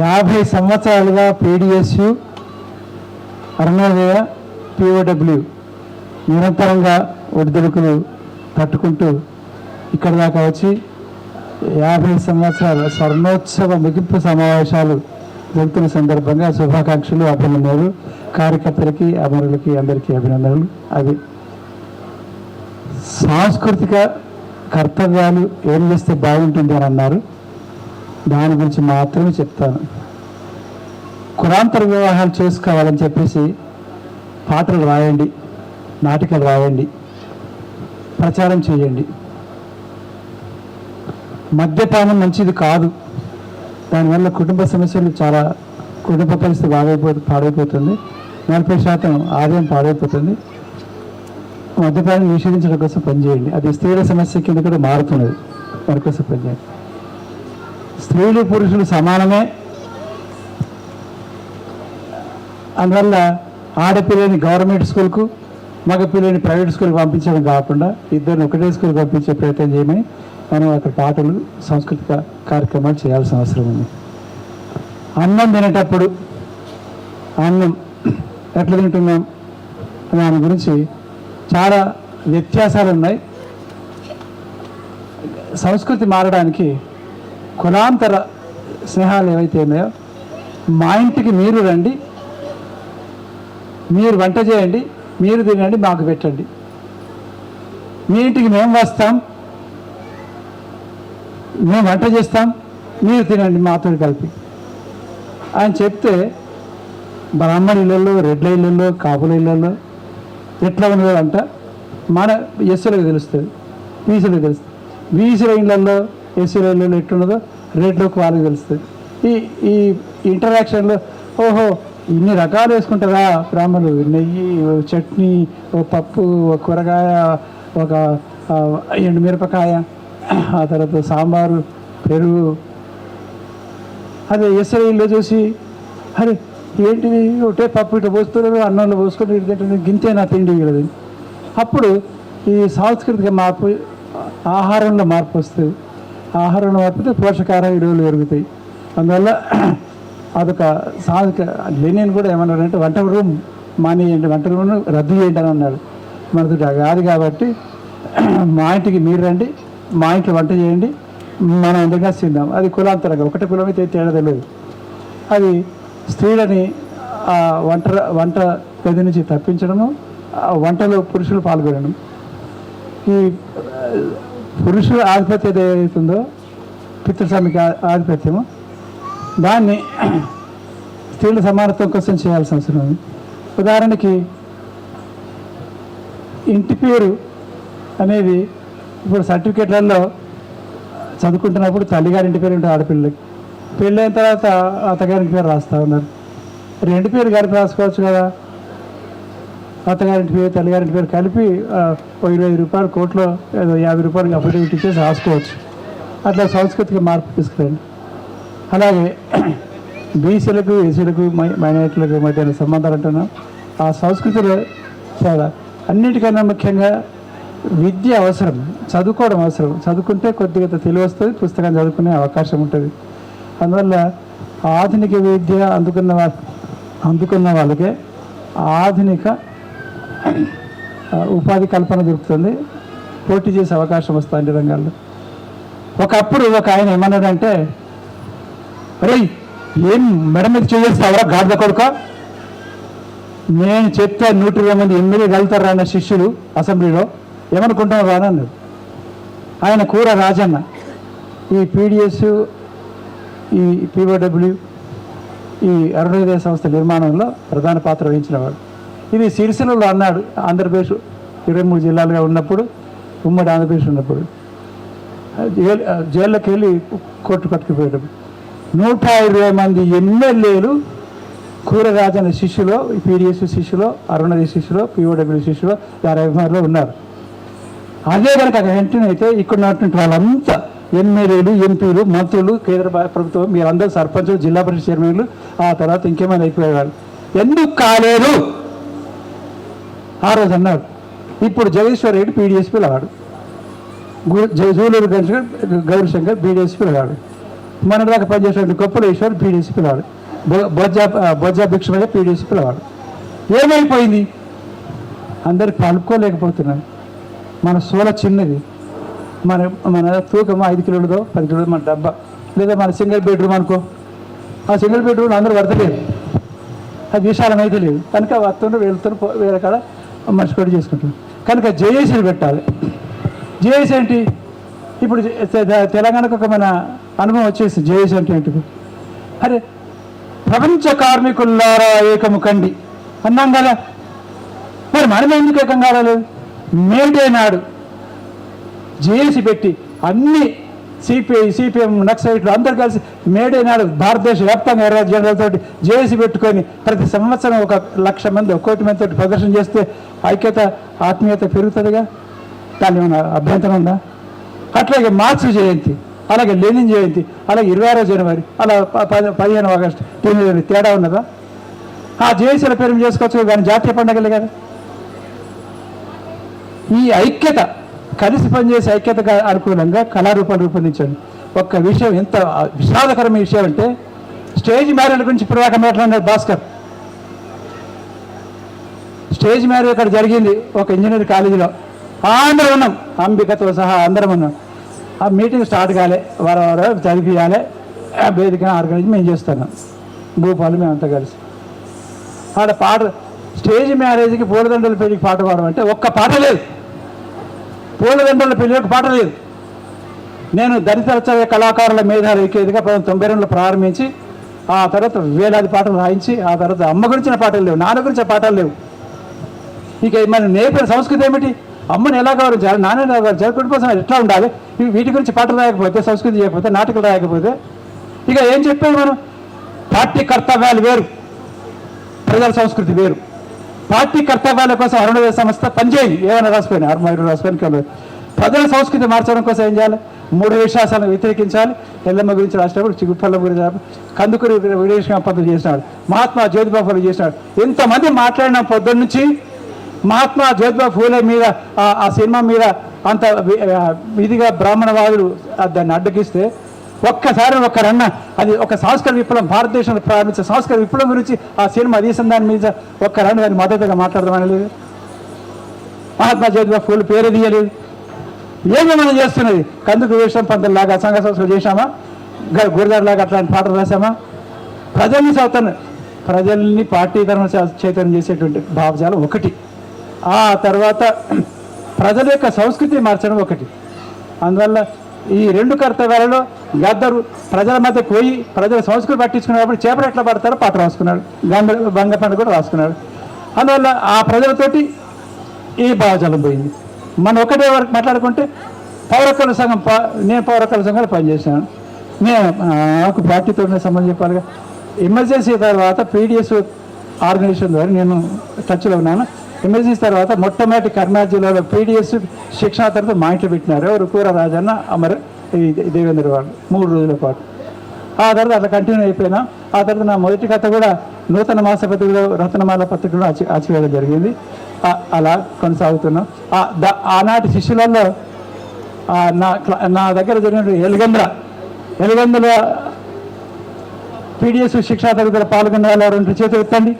50 సంవత్సరాలుగా PDSU, Arunodaya, POW నిరంతరంగా ఒడిదుడుకులు తట్టుకుంటూ ఇక్కడ దాకా వచ్చి 50 సంవత్సరాల స్వర్ణోత్సవ ముగింపు సమావేశాలు జరుగుతున్న సందర్భంగా శుభాకాంక్షలు, అభినందనలు. కార్యకర్తలకి, అమరులకి అందరికీ అభినందనలు. అవి సాంస్కృతిక కర్తవ్యాలు ఏం చేస్తే బాగుంటుంది అని అన్నారు. దాని గురించి మాత్రమే చెప్తాను. కులాంతర వివాహాలు చేసుకోవాలని చెప్పేసి పాటలు రాయండి, నాటికలు రాయండి, ప్రచారం చేయండి. మద్యపానం మంచిది కాదు. దానివల్ల కుటుంబ సమస్యలు చాలా, కుటుంబ పరిస్థితి పాడైపోతుంది. 40% ఆదాయం పాడైపోతుంది. మద్యపానం నిషేధించడం కోసం పనిచేయండి. అది స్త్రీల సమస్య కింద కూడా మారుతున్నది. దానికోసం పనిచేయండి. స్త్రీలు పురుషులు సమానమే. అందువల్ల ఆడపిల్లని గవర్నమెంట్ స్కూల్కు, మగపిల్లని ప్రైవేట్ స్కూల్కి పంపించడం కాకుండా ఇద్దరిని ఒకటే స్కూల్కి పంపించే ప్రయత్నం చేయమని మనం అక్కడ పాటలు, సాంస్కృతిక కార్యక్రమాలు చేయాల్సిన అవసరం ఉంది. అన్నం తినేటప్పుడు అన్నం ఎట్లా తింటున్నాం దాని గురించి చాలా వ్యత్యాసాలు ఉన్నాయి. సంస్కృతి మారడానికి కులాంతర స్నేహాలు ఏవైతే ఉన్నాయో, మా ఇంటికి మీరు రండి, మీరు వంట చేయండి, మీరు తినండి, మాకు పెట్టండి. మీ ఇంటికి మేము వస్తాం, మేము వంట చేస్తాం, మీరు తినండి మాతో కలిపి అని చెప్తే బ్రాహ్మణ ఇళ్ళల్లో, రెడ్ల ఇళ్ళల్లో, కాపుల ఇళ్ళల్లో ఎట్లా ఉన్నదో అంట మన ఎస్సీలకు తెలుస్తుంది, బీసీలకు తెలుస్తుంది. బీసీల ఇళ్ళల్లో, ఎస్సీల ఇళ్ళల్లో ఎట్లున్నదో రెడ్లకు వాళ్ళకి తెలుస్తుంది. ఈ ఇంటరాక్షన్లో ఓహో ఇన్ని రకాలు వేసుకుంటారా బ్రాహ్మణులు, నెయ్యి, చట్నీ, ఒక పప్పు, ఒక కూరగాయ, ఒక ఎండుమిరపకాయ, ఆ తర్వాత సాంబారు, పెరుగు. అదే ఎస్ఐలో చూసి అరే ఏంటిది ఒకటే పప్పు ఇట్లా పోస్తున్నారు, అన్నంలో పోసుకొని ఇటు తింటుంది, గింతే నా తిండి వీళ్ళది. అప్పుడు ఈ సాంస్కృతిక మార్పు, ఆహారంలో మార్పు వస్తుంది. ఆహారంలో మార్పుతే పోషకాహార విలువలు పెరుగుతాయి. అందువల్ల అదొక సాంస్కృతిక. లెనిన్ కూడా ఏమన్నాడంటే వంట రూమ్ మానేయండి, వంట రూమ్ రద్దు చేయండి అని అన్నాడు. మనది కాదు కాబట్టి మా ఇంటికి మీరు రండి, మా ఇంట్లో వంట చేయండి, మనం అందరిగా తిందాం. అది కులాంతరంగా, ఒకటి కులం అయితే తేడా తెలియదు. అది స్త్రీలని వంట గది నుంచి తప్పించడము, వంటలో పురుషులు పాల్గొనడం. ఈ పురుషుల ఆధిపత్యం ఏదైతుందో, పితృస్వామిక ఆధిపత్యము, దాన్ని స్త్రీల సమానత్వం కోసం చేయాల్సిన అవసరం ఉంది. ఉదాహరణకి ఇంటి పేరు అనేది ఇప్పుడు సర్టిఫికేట్లలో చదువుకుంటున్నప్పుడు తల్లిగారింటి పేరు ఉంటుంది ఆడపిల్లలకి. పెళ్ళైన తర్వాత అత్తగారింటి పేరు రాస్తూ ఉన్నారు. రెండు పేరు కలిపి రాసుకోవచ్చు కదా. అత్తగారింటి పేరు, తల్లిగారింటి పేరు కలిపి 25 రూపాయలు కోట్లో ఏదో 50 రూపాయలకి అఫిడవిట్ ఇచ్చేసి రాసుకోవచ్చు. అట్లా సాంస్కృతిక మార్పు తీసుకురండి. అలాగే బీసీలకు, ఎస్సీలకు, మైనారిటీలకు మధ్య సంబంధాలు అంటున్నాం. ఆ సంస్కృతిలో చాలా అన్నిటికన్నా ముఖ్యంగా విద్య అవసరం, చదువుకోవడం అవసరం. చదువుకుంటే కొద్దిగా తెలివి వస్తుంది, పుస్తకం చదువుకునే అవకాశం ఉంటుంది. అందువల్ల ఆధునిక విద్య అందుకున్న వాళ్ళకే ఆధునిక ఉపాధి కల్పన దొరుకుతుంది, పోటీ చేసే అవకాశం వస్తుంది అన్ని రంగాల్లో. ఒకప్పుడు ఒక ఆయన ఏమన్నాడంటే, అరే ఏం మెడ మీద చేస్తావరా గాడిద కొడుక, నేను చెప్తే 120 మంది ఎమ్మెల్యే వెళ్తారా అన్న శిష్యులు అసెంబ్లీలో ఏమనుకుంటున్నారు అని అన్నాడు. ఆయన కూర రాజన్న. ఈ పీడిఎస్, ఈ పిఓడబ్ల్యూ, ఈ అరుణోదయ సంస్థ నిర్మాణంలో ప్రధాన పాత్ర వహించినవాడు. ఇది సిరిసిల్లలో అన్నాడు. ఆంధ్రప్రదేశ్ 23 జిల్లాలుగా ఉన్నప్పుడు, ఉమ్మడి ఆంధ్రప్రదేశ్ ఉన్నప్పుడు జైల్లోకి వెళ్ళి కోర్టు కట్టుకుపోయేటప్పుడు 120 మంది ఎమ్మెల్యేలు కూరరాజన్న శిష్యులో, పీడిఎస్ శిష్యులో, అరుణోదయ శిష్యులో, పిఓడబ్ల్యూ శిష్యులో 56 ఉన్నారు. అదే కనుక వెంటనే అయితే ఇక్కడ ఉన్నటువంటి వాళ్ళంతా ఎమ్మెల్యేలు, ఎంపీలు, మంత్రులు, కేంద్ర ప్రభుత్వం, మీరందరూ సర్పంచులు, జిల్లా పరిషత్ చైర్మన్లు, ఆ తర్వాత ఇంకేమైనా అయిపోయేవాళ్ళు. ఎందుకు కాలేదు ఆ రోజు అన్నాడు. ఇప్పుడు జగదీశ్వర్ రెడ్డి పీడిఎస్పీ లాగాడు, జూలూరు గౌరీశంకర్ బీడిఎస్పీ లాగాడు. మన దాకా పనిచేసేటువంటి గొప్పల ఈశ్వర్ పీడీసీ పిలవాడు, బొజ్జా భిక్షమయ్య పీడీసీ పిలవాడు. ఏమైపోయింది? అందరికి కలుపుకోలేకపోతున్నాను. మన సోల చిన్నది, మన మన తూకం 5 కిలోలదో 10 కిలోలదో మన డబ్బా, లేదా మన సింగిల్ బెడ్రూమ్ అనుకో, ఆ సింగిల్ బెడ్రూమ్ అందరూ పడతలేదు, అది విశాలం అయితే లేదు కనుక వస్తుండ్రు వెళ్తున్నారు, వేరే కాడ మనిషి కూడా చేసుకుంటున్నారు. కనుక జేఏసీలు పెట్టాలి. జేఏసీ ఏంటి? ఇప్పుడు తెలంగాణకు ఒక మన అనుభవం వచ్చేసి జేఏసీ అంటే ఏంటి? అరే ప్రపంచ కార్మికులారా ఏకము కండి అన్నాం కదా, మరి మనం ఎందుకు ఏకం కాలేదు? మేడే నాడు జేఏసీ పెట్టి అన్ని సిపిఐ సిపిఎం నక్సలైట్లు అందరు కలిసి మేడే నాడు భారతదేశ వ్యాప్తంగా 20 జనరల్తో జేఏసీ పెట్టుకొని ప్రతి సంవత్సరం 1,00,000 మంది 1 కోటి మందితో ప్రదర్శన చేస్తే ఐక్యత ఆత్మీయత పెరుగుతుందిగా. దాని ఏమైనా అభ్యంతరం ఉందా? అట్లాగే మార్క్స్ జయంతి, అలాగే లెనిన్ జయంతి, అలాగే 26 జనవరి, అలా 15 ఆగస్టు, తేడా ఉన్నదా? ఆ జేఏసీల పేరు చేసుకోవచ్చు కానీ జాతీయ పండుగలే కదా. ఈ ఐక్యత కలిసి పనిచేసే ఐక్యతగా అనుకూలంగా కళారూపాలు రూపొందించండి. ఒక్క విషయం ఎంత విషాదకరమైన విషయం అంటే, స్టేజ్ మ్యారేజ్ గురించి ఇప్పుడు మాట్లాడినాడు భాస్కర్. స్టేజ్ మ్యారేజ్ అక్కడ జరిగింది ఒక ఇంజనీరింగ్ కాలేజీలో, అందరం ఉన్నాం, అంబికతో సహా అందరం ఉన్నాం. ఆ మీటింగ్ స్టార్ట్ కాలే, వారం చదివియాలి, వేదిక ఆర్గనైజ్ మేము చేస్తున్నాం, భూపాలు మేమంతా కలిసి. ఆడ పాట స్టేజ్ మ్యారేజ్కి పూలదండల పెళ్లికి పాట పాడమంటే ఒక్క పాట లేదు, పూలదండల పెళ్లికి పాట లేదు. నేను దళిత రచన కళాకారుల మేధాలు ఎక్కేదిగా 1992లో ప్రారంభించి ఆ తర్వాత వేలాది పాటలు రాయించి ఆ తర్వాత అమ్మ గురించిన పాటలు లేవు, నాన్న గురించిన పాటలు లేవు. ఇక మన నేర్పిన సంస్కృతి ఏమిటి? అమ్మని ఎలా గౌరవించాలి, నాన్నని ఎలా గౌరవించాలి, కుటుంబ సమాజం ఎట్లా ఉండాలి, వీటి గురించి పాటలు రాయకపోతే, సంస్కృతి చేయకపోతే, నాటకాలు రాయకపోతే ఇక ఏం చెప్పేది మనం? పార్టీ కర్తవ్యాలు వేరు, ప్రజల సంస్కృతి వేరు. పార్టీ కర్తవ్యాల కోసం అరుణోదయ సంస్థ పనిచేయండి, ఏమైనా రాసిపోయినా ఆర్మూరు రాసిపోయిన. ప్రజల సంస్కృతి మార్చడం కోసం ఏం చేయాలి? 3 విశ్వాసాలను వ్యతిరేకించాలి. ఎల్లమ్మ గురించి రాసినప్పుడు, చిగుప్పల్ల గురించి, కందుకూరి విదేశీ పద్ధతి చేసినాడు, మహాత్మా జ్యోతిబా ఫూలే చేసినాడు. ఇంతమంది మాట్లాడిన పొద్దున్న నుంచి మహాత్మా జ్యోతిబా ఫూలే మీద ఆ సినిమా మీద అంత విధిగా బ్రాహ్మణవాదులు దాన్ని అడ్డగిస్తే ఒక్కసారి ఒక్కరన్నా అది ఒక సంస్కృత విప్లవం, భారతదేశంలో ప్రారంభించిన సంస్కృత విప్లవం గురించి ఆ సినిమా తీసిన దాని మీద ఒక్కరన్నా దాన్ని మద్దతుగా మాట్లాడదామనలేదు. మహాత్మా జ్యోతిబా ఫూలే పేరు తీయలేదు. ఏమి మనం చేస్తున్నది? కందుకు వేషం పంతుల్లాగా సంఘ సంస్కృతి చేశామా? గురుదారులాగా అట్లాంటి పాటలు రాసామా? ప్రజల్ని పార్టీకరణ చైతన్యం చేసేటువంటి భావజాలం ఒకటి, ఆ తర్వాత ప్రజల యొక్క సంస్కృతి మార్చడం ఒకటి. అందువల్ల ఈ 2 కర్తవ్యాలలో గద్దరు ప్రజల మధ్య పోయి ప్రజల సంస్కృతి పట్టించుకున్నప్పుడు చేపలు ఎట్లా పడతారో పాట రాసుకున్నాడు, బంగపండు కూడా రాసుకున్నాడు. అందువల్ల ఆ ప్రజలతోటి ఈ భావజాలం పోయింది. మనం ఒకటే వరకు మాట్లాడుకుంటే పౌరకుల సంఘం, నేను పౌరకుల సంఘాలు పనిచేశాను. నేను నాకు పార్టీతో సంబంధం చెప్పాలిగా. ఎమర్జెన్సీ తర్వాత పీడిఎస్ ఆర్గనైజేషన్ ద్వారా నేను టచ్లో ఉన్నాను. ఎమర్జెన్సీ తర్వాత మొట్టమొదటి కర్నాటక జిల్లాలో పీడిఎస్ శిక్షణ తర్వాత మా ఇంట్లో పెట్టినారు. ఎవరు? కూర రాజన్న, అమర్, దేవేంద్ర వాళ్ళు 3 రోజుల పాటు. ఆ తర్వాత అట్లా కంటిన్యూ అయిపోయినా. ఆ తర్వాత నా మొదటి కథ కూడా నూతన మాసపత్రికలో రత్నమాల పత్రికలో ఆచివేయడం జరిగింది. అలా కొనసాగుతున్నాం. ఆనాటి శిష్యులలో నా దగ్గర జరిగిన ఎలుగందుల పీడిఎస్ శిక్షా తరగతిలో పాల్గొన్న వాళ్ళు 2 చేతులు ఎత్తండి.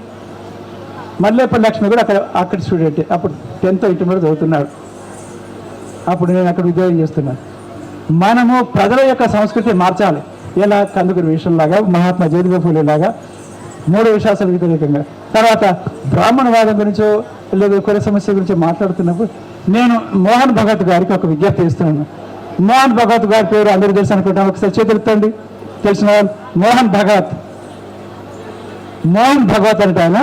మల్లేపల్లి లక్ష్మి కూడా అక్కడ స్టూడెంట్, అప్పుడు 10th ఇంటర్మీడియట్ చదువుతున్నాడు. అప్పుడు నేను అక్కడ ఉద్యోగం చేస్తున్నాను. మనము ప్రజల యొక్క సంస్కృతి మార్చాలి. ఎలా? కందుకూరి విషయంలాగా, మహాత్మా జ్యోతిబా ఫూలే లాగా 3 విశ్వాసాల వ్యతిరేకంగా. తర్వాత బ్రాహ్మణవాదం గురించో లేదా కుల సమస్య గురించి మాట్లాడుతున్నప్పుడు నేను మోహన్ భగవత్ గారికి ఒక విజ్ఞప్తి చేస్తున్నాను. మోహన్ భగవత్ గారి పేరు అందరూ తెలుసు అనుకుంటాను, ఒకసారి చేతులుతండి తెలిసిన వాళ్ళు. మోహన్ భగవత్ అంటే ఆయన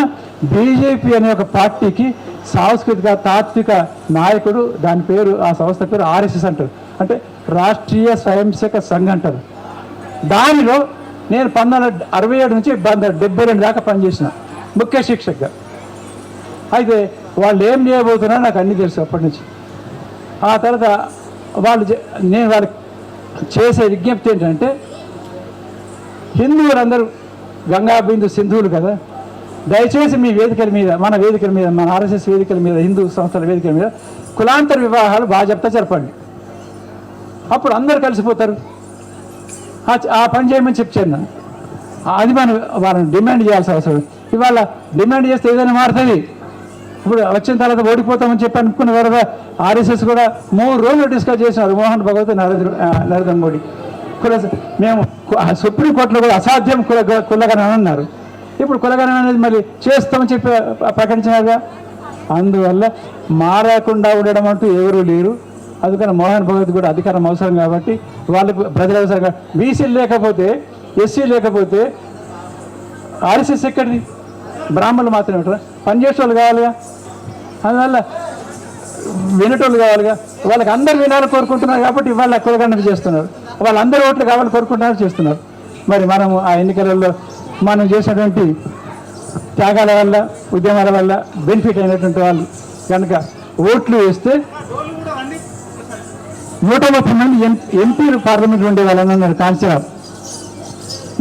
బీజేపీ అనే ఒక పార్టీకి సాంస్కృతిక తాత్విక నాయకుడు. దాని పేరు, ఆ సంస్థ పేరు ఆర్ఎస్ఎస్ అంటారు, అంటే రాష్ట్రీయ స్వయంసేవక సంఘ్ అంటారు. దానిలో నేను 1967 నుంచి 1972 దాకా పనిచేసిన ముఖ్య శిక్షకుగా. అయితే వాళ్ళు ఏం చేయబోతున్నారో నాకు అన్నీ తెలుసు అప్పటి నుంచి. ఆ తర్వాత నేను వాళ్ళకి చేసే విజ్ఞప్తి ఏంటంటే, హిందువులందరూ గంగా బిందు సింధువులు కదా, దయచేసి మీ వేదికల మీద, మన వేదికల మీద, మన ఆర్ఎస్ఎస్ వేదికల మీద, హిందూ సంస్థల వేదికల మీద కులాంతర వివాహాలు బాగా చెప్తా జరపండి. అప్పుడు అందరు కలిసిపోతారు. ఆ పని చేయమని చెప్పాను నన్ను. అది మనం వాళ్ళని డిమాండ్ చేయాల్సిన అవసరం. ఇవాళ డిమాండ్ చేస్తే ఏదైనా మారుతుంది. ఇప్పుడు వచ్చిన తర్వాత ఓడిపోతామని చెప్పి అనుకున్న తర్వాత ఆర్ఎస్ఎస్ కూడా 3 రోజులు డిస్కస్ చేసినారు మోహన్ భగవత్ నరేంద్ర మోడీ. మేము సుప్రీంకోర్టులో కూడా అసాధ్యం కులగణన అన్నారు. ఇప్పుడు కులగణన అనేది మరి చేస్తామని చెప్పి ప్రకటించినారుగా. అందువల్ల మారకుండా ఉండడం అంటూ ఎవరూ లేరు. అందుకని మోహన్ భగవత్ కూడా అధికారం అవసరం కాబట్టి వాళ్ళకు ప్రజల అవసరం. బీసీలు లేకపోతే, ఎస్సీ లేకపోతే ఆర్ఎస్ఎస్ ఎక్కడిది? బ్రాహ్మణులు మాత్రమే ఉంటారా? పనిచేసేవాళ్ళు కావాలిగా, అందువల్ల వినేటోళ్ళు కావాలిగా. వాళ్ళకి అందరు వినాలని కోరుకుంటున్నారు కాబట్టి వాళ్ళ కులగణన చేస్తున్నారు. వాళ్ళందరూ ఓట్లు కావాలని కోరుకుంటున్నారు, చేస్తున్నారు. మరి మనము ఆ ఎన్నికలలో మనం చేసినటువంటి త్యాగాల వల్ల, ఉద్యమాల వల్ల బెనిఫిట్ అయినటువంటి వాళ్ళు కనుక ఓట్లు వేస్తే 130 మంది ఎంపీలు పార్లమెంట్ ఉండే వాళ్ళని అన్నారు కాన్సీరావు.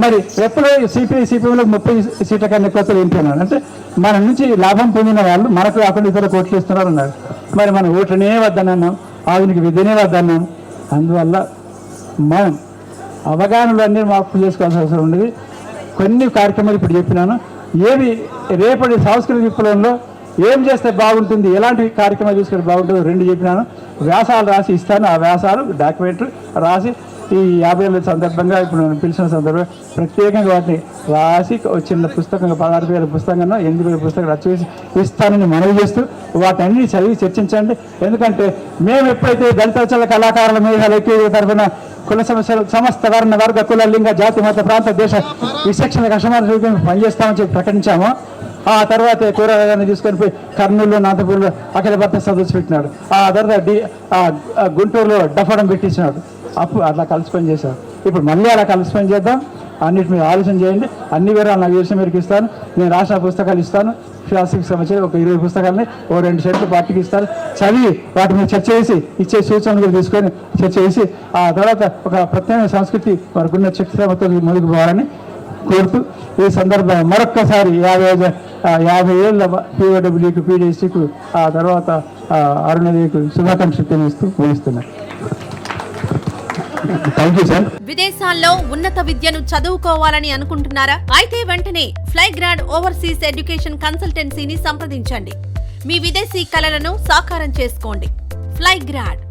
మరి ఎప్పుడో సిపిఎంలో 30 సీట్ల కన్నా ఎక్కువ ఎంపీ అన్నారు. అంటే మన నుంచి లాభం పొందిన వాళ్ళు మనకు కాకుండా ఇతర ఓట్లు ఇస్తున్నారు అన్నారు. మరి మనం ఓట్లనే వద్దన్నాం, ఆధునిక విద్యనే వద్దన్నాం. అందువల్ల మనం అవగాహనలు అన్నీ మార్పు చేసుకోవాల్సిన అవసరం ఉండేది. కొన్ని కార్యక్రమాలు ఇప్పుడు చెప్పినాను. ఏవి రేపటి సాంస్కృతిక విప్లవంలో ఏం చేస్తే బాగుంటుంది, ఎలాంటి కార్యక్రమాలు తీసుకుంటే బాగుంటుందో 2 చెప్పినాను. వ్యాసాలు రాసి ఇస్తాను. ఆ వ్యాసాలు డాక్యుమెంట్ రాసి ఈ 50 ఏళ్ళ సందర్భంగా ఇప్పుడు నేను పిలిచిన సందర్భంగా ప్రత్యేకంగా వాటిని రాసి చిన్న పుస్తకంగా 16,000 పుస్తకంగా 8,000 పుస్తకాలు రచించి ఇస్తానని మనవి చేస్తూ వాటి అన్ని చదివి చర్చించండి. ఎందుకంటే మేము ఎప్పుడైతే దళిత కళాకారుల మేధాల ఐక్య తరఫున కుల సమస్యలు సమస్త వర్ణ వర్గ కుల లింగ జాతి మత ప్రాంత దేశ విశక్షణ కషమాన పనిచేస్తామని చెప్పి ప్రకటించామో ఆ తర్వాత కూరగాయలను తీసుకొని పోయి కర్నూలులో, నాగపూర్లో అఖిల భారత సదస్సు పెట్టినాడు. ఆ తర్వాత గుంటూరులో డఫడం పెట్టించినాడు. అప్పుడు అట్లా కలిసి పని చేశారు. ఇప్పుడు మళ్ళీ అలా కలిసి పని చేద్దాం. అన్నిటి మీద ఆలోచన చేయండి. అన్ని వివరాలు నాకు తెలిసిన మేరకు ఇస్తాను. నేను రాసిన పుస్తకాలు ఇస్తాను. ఫిలాసఫీకి సంబంధించి ఒక 20 పుస్తకాలని 2 సెట్లు పార్టీకి ఇస్తాను. చదివి వాటి మీద చర్చ చేసి ఇచ్చే సూచనలు కూడా తీసుకొని చర్చ చేసి ఆ తర్వాత ఒక ప్రత్యేక సంస్కృతి వారికున్న చరిత్రతో ముందుకు పోవాలని కోరుతూ ఈ సందర్భంగా మరొక్కసారి 50 ఏళ్ళ పీఓడబ్ల్యూకి, పీడీసీకు, ఆ తర్వాత అరుణదేవికి శుభాకాంక్షలు తెలియజేస్తూ ముగిస్తున్నారు. Thank you sir. విదేశాల్లో ఉన్నత విద్యను చదువుకోవాలని అనుకుంటున్నారా? అయితే వెంటనే ఫ్లైగ్రాడ్ ఓవర్సీస్ ఎడ్యుకేషన్ కన్సల్టెన్సీని సంప్రదించండి. మీ విదేశీ కలలను సాకారం చేసుకోండి. ఫ్లైగ్రాడ్